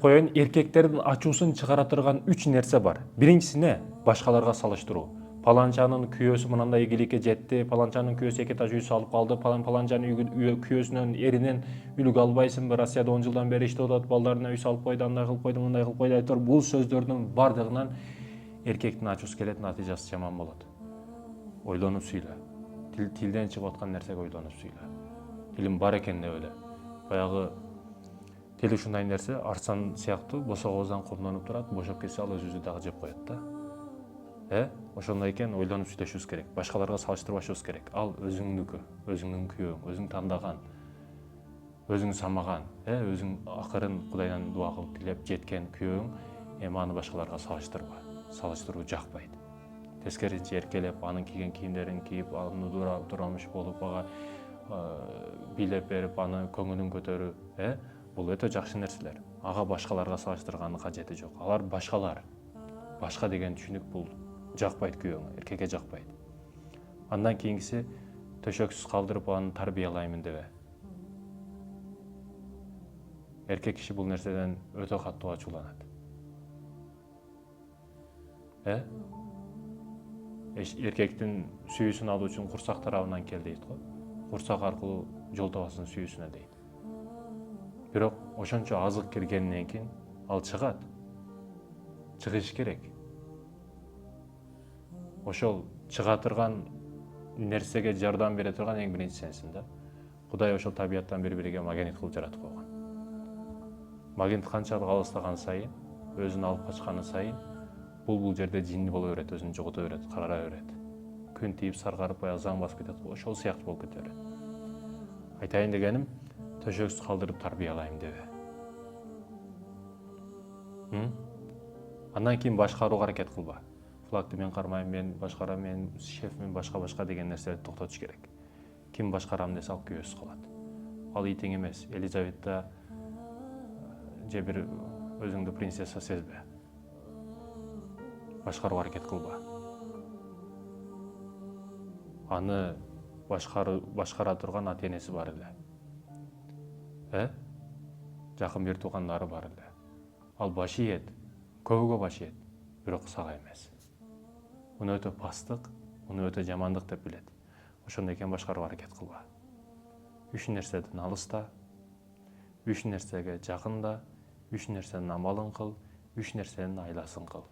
Коюн, эркектердин ачуусун чыгара турган 3 нерсе бар. Биринчисине башкаларга салыштыруу. Паланчанын күйөөсү мындай ийгиликке жетти, паланчанын күйөөсү 2 этаж үй салып калды, паланчанын күйөөсүнөн эринен үлгү албайсыңбы, Россияда 10 жылдан бери иштеп атат, балдарына үй салып койду, андай кылып койду, мындай кылып койду айтор. Бул сөздөрдүн бардыгынан эркектин ачуусу келет, натыйжасы жаман болот. Ойлонуп сүйлө. Тилден чыгып аткан нерсеге ойлонуп сүйлө. Тилим бар экен деп эле. Баягы тил ушундай нерсе, арсан сыяктуу босогобуздан комдонуп турат, бошоп кетсе ал өзүбүздү дагы жеп коет да. Ошондой экен, ойлонуп сүйлөшүбүз керек. Башкаларга салыштырбашыбыз керек. Ал өзүңдүкү, өзүңдүн күйөөң, өзүң тандаган, өзүң самаган, өзүң акырын Кудайдан дуа кылып тилеп жеткен күйөөң, эми аны башкаларга салыштырба. Салыштыруу жакпайт. Тескерисинче эркелеп, анын кийген кийимдерин кийип, аны дурамыш болуп, ага бийлеп берип, аны көңүлүн көтөрүү, бул өтө жакшы нерселер. Ага башкаларга салыштырганын кажети жок. Алар башкалар. Башка деген түшүнүк бул жакпайт күйөөңө, эркекке жакпайт. Андан кийинкиси төшөксүз калдырып аны тарбиялаймын дебе. Эркек киши бул нерседен өтө катуу ачууланат. Эркектин сүйүүсүн алуу үчүн курсак тарабынан кел дейт го. Курсак аркылуу жол табасың сүйүүсүнө дейт. Бирок ошончо азык киргенден кийин ал чыгат. Чыгыш керек. Ошол чыга турган нерсеге жардам бере турган эң биринчи сенсиң да. Кудай ошол табияттан бири-бириге магнит кылып жаратып койгон. Магнит канчалык алыстаган сайын, өзүн алып качканы сайын, бул жерде жинни боло берет, өзүн жогото берет, кагара берет. Күн тийип саргарып, баягы заң басып кетет, ошол сыяктуу болуп кете берет. Айтайын дегеним, төшөксүз калдырып тарбиялайм дебе. Андан кийин башкарууга аракет кылба. Флагты мен кармайм, мен башкарам, мен шефмин, башка деген нерселерди токтотуш керек. Ким башкарам десе, ал күйөөсүз калат. Ал итиң эмес. Елизавета же бир өзүңдү принцесса сезбе. Башкарууга аракет кылба. Аны башкара турган ата-энеси бар эле. Жакын бир туугандары бар эле. Ал баш ийет, көбүгө баш ийет, бирок сага эмес. Муну өтө пасттык, муну өтө жамандык деп билет. Ошондой экен башкарууга аракет кылба. 3 нерседен алыста, 3 нерсеге жакында, 3 нерсенин амалын кыл, 3 нерсенин айласын кыл.